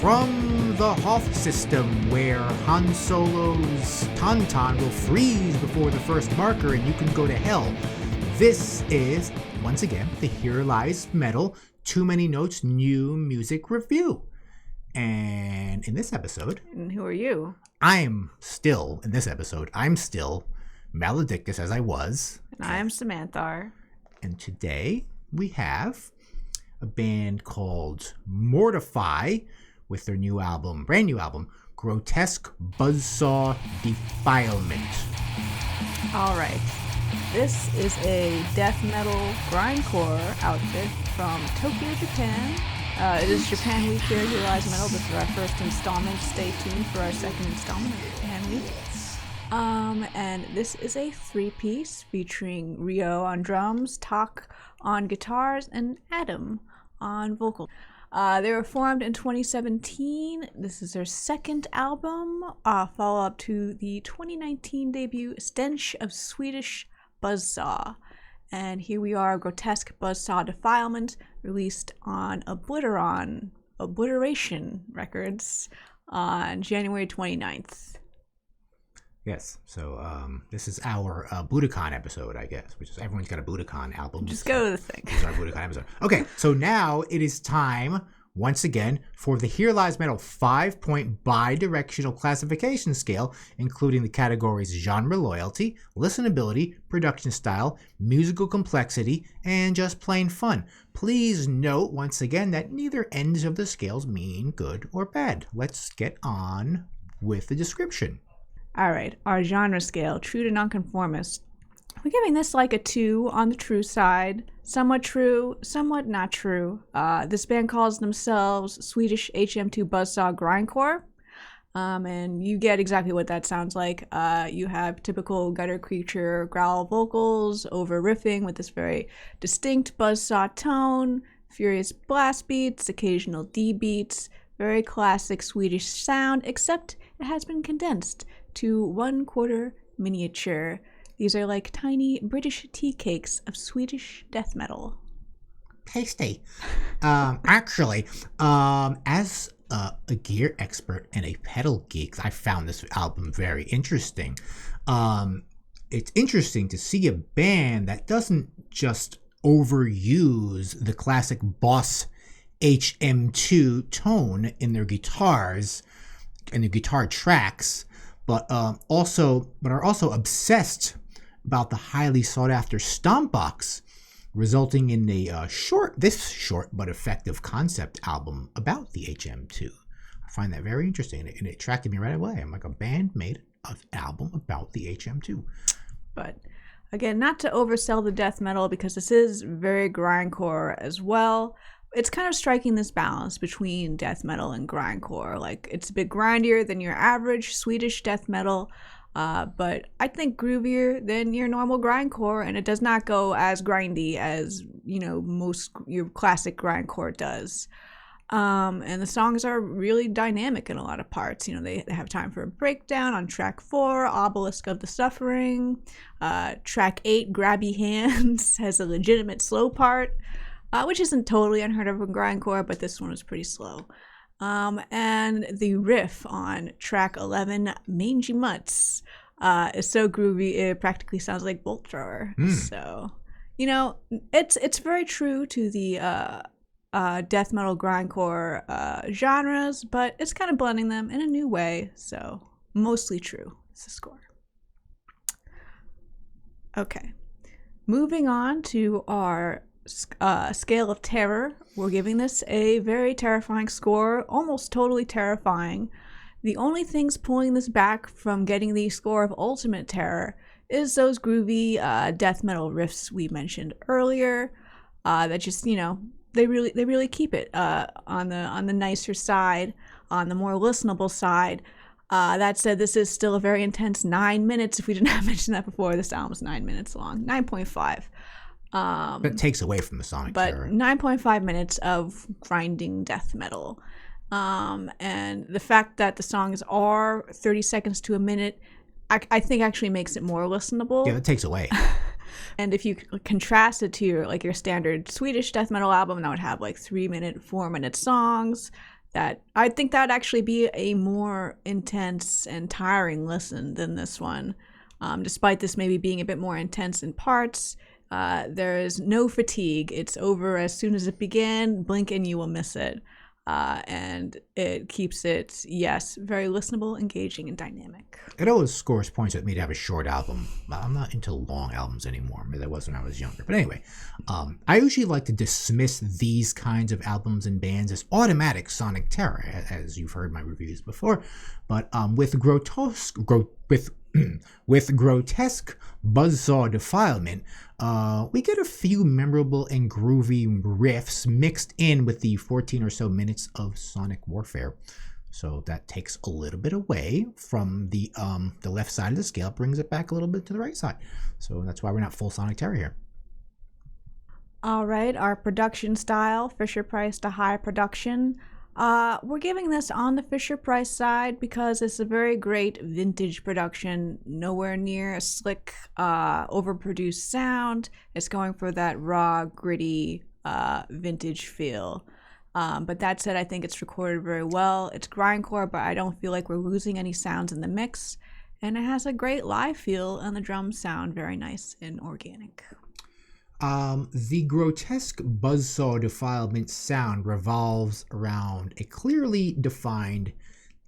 From the Hoth system, where Han Solo's Tauntaun will freeze before the first marker and you can go to hell. This is, once again, the Here Lies Metal Too Many Notes New Music Review. And in this episode... And who are you? I'm still Maledictus as I was. And I am Samanthar. And today we have a band called Mortify with their brand new album, Grotesque Buzzsaw Defilement. All right. This is a death metal grindcore outfit from Tokyo, Japan. It is Japan Week here, Here Lies Metal. This is our first installment. Stay tuned for our second installment of Japan Week. And this is a three-piece featuring Ryo on drums, Tak on guitars, and Adam on vocals. They were formed in 2017. This is their second album, follow-up to the 2019 debut, Stench of Swedish Buzzsaw. And here we are, Grotesque Buzzsaw Defilement, released on Obliteration Records on January 29th. Yes, so this is our Budokan episode, I guess, which is everyone's got a Budokan album. Just go to the thing. This is our Budokan episode. Okay, so now it is time, once again, for the Here Lies Metal 5-point bi-directional classification scale, including the categories genre loyalty, listenability, production style, musical complexity, and just plain fun. Please note, once again, that neither ends of the scales mean good or bad. Let's get on with the description. All right, our genre scale, true to nonconformist. We're giving this like a 2 on the true side. Somewhat true, somewhat not true. This band calls themselves Swedish HM2 Buzzsaw Grindcore. And you get exactly what that sounds like. You have typical gutter creature growl vocals over riffing with this very distinct buzzsaw tone, furious blast beats, occasional D beats, very classic Swedish sound, except it has been condensed to 1/4 miniature. These are like tiny British tea cakes of Swedish death metal. Tasty. Actually, as a gear expert and a pedal geek, I found this album very interesting. It's interesting to see a band that doesn't just overuse the classic Boss HM2 tone in their guitars and their guitar tracks, but are also obsessed about the highly sought after stomp box, resulting in this short but effective concept album about the HM2. I find that very interesting, and it attracted me right away. I'm like, a band made an album about the HM2. But again, not to oversell the death metal, because this is very grindcore as well. It's kind of striking this balance between death metal and grindcore. Like, it's a bit grindier than your average Swedish death metal, but I think groovier than your normal grindcore, and it does not go as grindy as, most your classic grindcore does. And the songs are really dynamic in a lot of parts. They have time for a breakdown on track 4, Obelisk of the Suffering. Track 8, Grabby Hands, has a legitimate slow part. Which isn't totally unheard of in grindcore, but this one was pretty slow. And the riff on track 11, Mangy Mutts, is so groovy it practically sounds like Bolt Thrower. So, it's very true to the death metal grindcore genres, but it's kind of blending them in a new way. So, mostly true. It's the score. Okay, moving on to our scale of terror. We're giving this a very terrifying score, almost totally terrifying. The only things pulling this back from getting the score of ultimate terror is those groovy death metal riffs we mentioned earlier. That just, they really keep it on the nicer side, on the more listenable side. That said, this is still a very intense 9 minutes. If we did not mention that before, this album's 9 minutes long, 9.5. But it takes away from the sonic terror. 9.5 minutes of grinding death metal. And the fact that the songs are 30 seconds to a minute, I think actually makes it more listenable. Yeah, it takes away. And if you contrast it to your standard Swedish death metal album, that would have 3-minute, 4-minute songs. that I think that'd actually be a more intense and tiring listen than this one. Despite this maybe being a bit more intense in parts, there is no fatigue. It's over as soon as it began. Blink and you will miss it. And it keeps it, yes, very listenable, engaging, and dynamic. It always scores points with me to have a short album. I'm not into long albums anymore. Maybe that was when I was younger. But anyway, I usually like to dismiss these kinds of albums and bands as automatic sonic terror, as you've heard my reviews before. But with Grotesque Buzzsaw Defilement, we get a few memorable and groovy riffs mixed in with the 14 or so minutes of sonic warfare. So that takes a little bit away from the left side of the scale, brings it back a little bit to the right side. So that's why we're not full sonic terror here. All right, our production style, Fisher-Price to high production. We're giving this on the Fisher-Price side because it's a very great vintage production, nowhere near a slick, overproduced sound. It's going for that raw, gritty, vintage feel. But that said, I think it's recorded very well. It's grindcore, but I don't feel like we're losing any sounds in the mix. And it has a great live feel, and the drums sound very nice and organic. The Grotesque Buzzsaw Defilement sound revolves around a clearly defined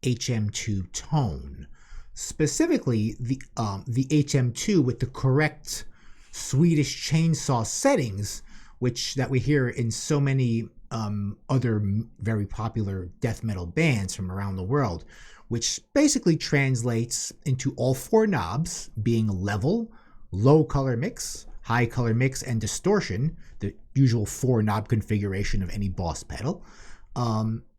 HM2 tone. Specifically, the HM2 with the correct Swedish chainsaw settings, which that we hear in so many other very popular death metal bands from around the world, which basically translates into all four knobs being level, low color mix, high color mix, and distortion, the usual 4-knob configuration of any Boss pedal,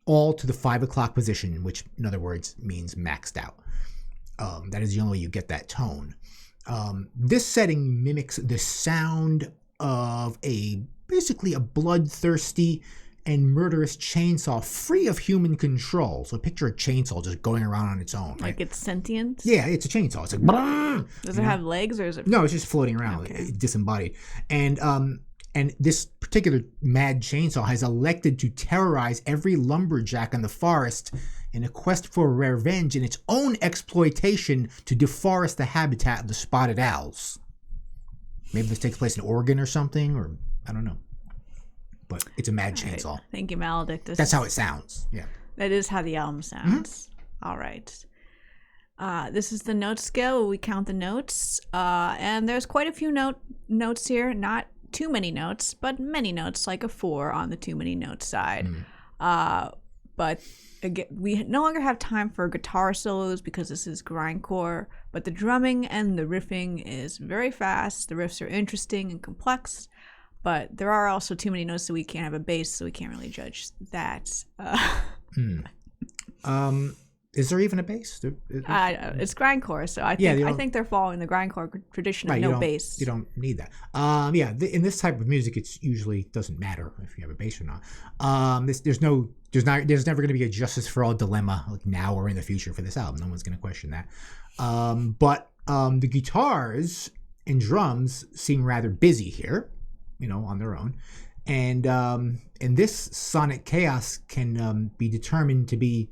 all to the 5 o'clock position, which in other words means maxed out. That is the only way you get that tone. This setting mimics the sound of basically a bloodthirsty and murderous chainsaw free of human control. So picture a chainsaw just going around on its own. Like it's sentient? Yeah, it's a chainsaw. It's like... Does it have legs or is it... No, it's just floating around, disembodied. And this particular mad chainsaw has elected to terrorize every lumberjack in the forest in a quest for revenge and its own exploitation to deforest the habitat of the spotted owls. Maybe this takes place in Oregon or something, or I don't know. But it's a mad chainsaw. Right. Thank you, Maledict. That's how it sounds. Yeah. That is how the album sounds. Mm-hmm. All right. This is the note scale where we count the notes. And there's quite a few notes here. Not too many notes, but many notes, like a 4 on the too many notes side. But again, we no longer have time for guitar solos because this is grindcore. But the drumming and the riffing is very fast. The riffs are interesting and complex. But there are also too many notes, so we can't have a bass, so we can't really judge that. Is there even a bass? It's grindcore, so I think they're following the grindcore tradition of no bass. You don't need that. In this type of music, it usually doesn't matter if you have a bass or not. There's never going to be a Justice for All dilemma like now or in the future for this album. No one's going to question that. But the guitars and drums seem rather busy here. On their own. And this sonic chaos can be determined to be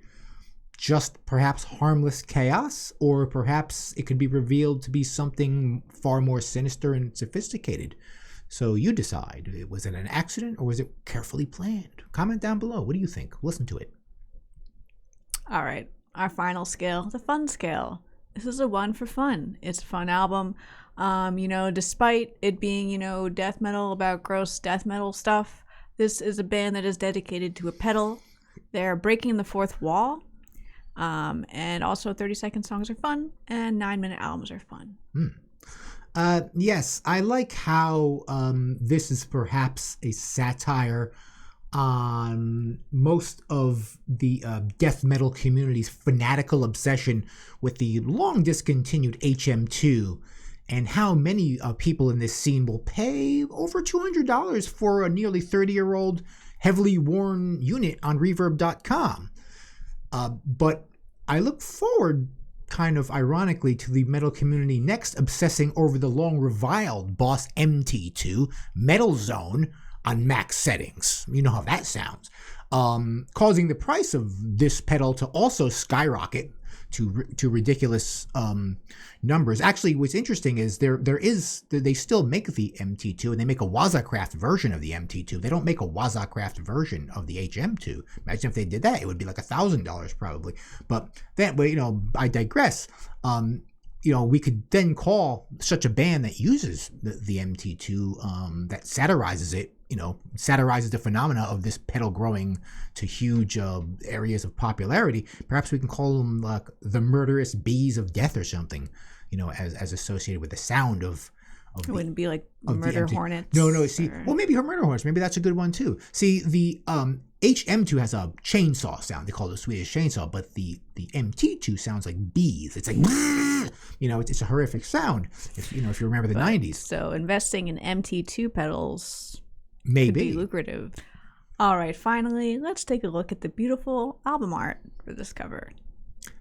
just perhaps harmless chaos, or perhaps it could be revealed to be something far more sinister and sophisticated. So you decide. Was it an accident or was it carefully planned? Comment down below. What do you think? Listen to it. All right. Our final scale, the fun scale. This is a 1 for fun. It's a fun album. Despite it being, death metal about gross death metal stuff, this is a band that is dedicated to a pedal. They're breaking the fourth wall. And also 30-second songs are fun, and 9-minute albums are fun. Yes, I like how this is perhaps a satire on most of the death metal community's fanatical obsession with the long discontinued HM2, and how many people in this scene will pay over $200 for a nearly 30-year-old heavily worn unit on reverb.com. But I look forward, kind of ironically, to the metal community next obsessing over the long reviled Boss MT2 Metal Zone on max settings. You know how that sounds. Causing the price of this pedal to also skyrocket to ridiculous numbers. Actually, what's interesting is they still make the MT2, and they make a Wazacraft version of the MT2. They don't make a Wazacraft version of the HM2. Imagine if they did that; it would be like $1,000 probably. But I digress. We could then call such a band that uses the MT2 that satirizes it. Satirizes the phenomena of this pedal growing to huge areas of popularity. Perhaps we can call them like the murderous bees of death or something, as associated with the sound of it wouldn't be like murder hornets. No. See, well, maybe her murder hornets. Maybe that's a good one too. See, the HM2 has a chainsaw sound. They call it a Swedish chainsaw, but the MT2 sounds like bees. It's like, it's a horrific sound. If you remember the 90s. So investing in MT2 pedals. Maybe. Could be lucrative. All right, finally, let's take a look at the beautiful album art for this cover.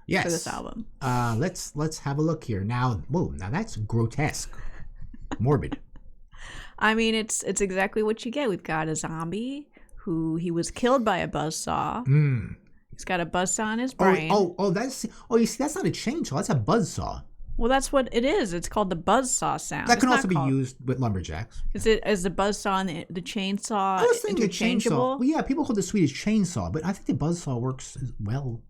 Yes. For this album. Let's have a look here. Now that's grotesque. Morbid. I mean, it's exactly what you get. We've got a zombie he was killed by a buzzsaw. He's got a buzzsaw in his brain. You see, that's not a chainsaw, that's a buzzsaw. Well, that's what it is. It's called the buzzsaw sound. That can also be used with lumberjacks. Is the buzzsaw and the chainsaw I was thinking interchangeable? Chainsaw. Well, yeah, people call the Swedish chainsaw, but I think the buzzsaw works as well.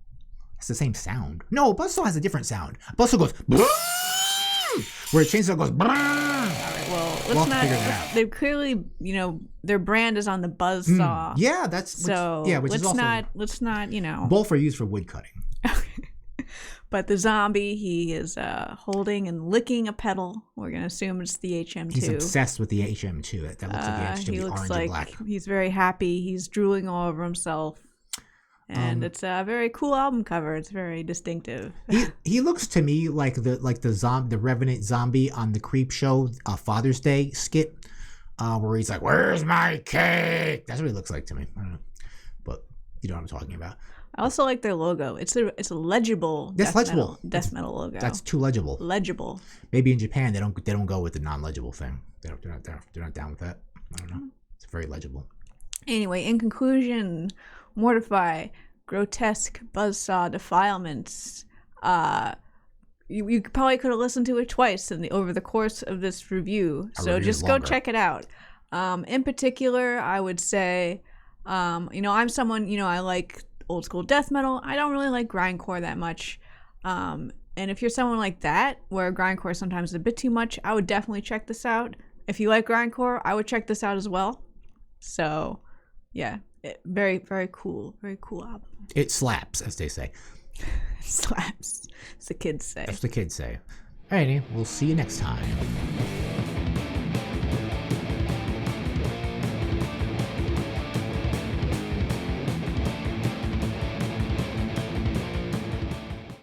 It's the same sound. No, a buzzsaw has a different sound. A buzzsaw goes where a chainsaw goes. All right, well, let's not. They clearly, their brand is on the buzzsaw. Yeah, that's so. Which let's is also, let's not. Both are used for wood cutting. But the zombie, he is holding and licking a pedal. We're going to assume it's the HM2. He's obsessed with the HM2. That looks like the HM2 he looks orange like and black. He's very happy. He's drooling all over himself. And it's a very cool album cover. It's very distinctive. He looks to me like the Revenant zombie on the Creep Show Father's Day skit, where he's like, "Where's my cake?" That's what he looks like to me. I don't know, but you know what I'm talking about. I also like their logo. It's a legible. That's legible. Death metal logo. That's too legible. Legible. Maybe in Japan they don't go with the non-legible thing. They're not down with that. I don't know. It's very legible. Anyway, in conclusion, Mortify, Grotesque Buzzsaw Defilements. You probably could have listened to it twice over the course of this review. So just go check it out. In particular, I would say, I'm someone, I like old school death metal. I don't really like grindcore that much. And if you're someone like that, where grindcore sometimes is a bit too much, I would definitely check this out. If you like grindcore, I would check this out as well. So, yeah, very, very cool album. It slaps, as they say. Slaps, as the kids say. That's what the kids say. Alrighty, we'll see you next time.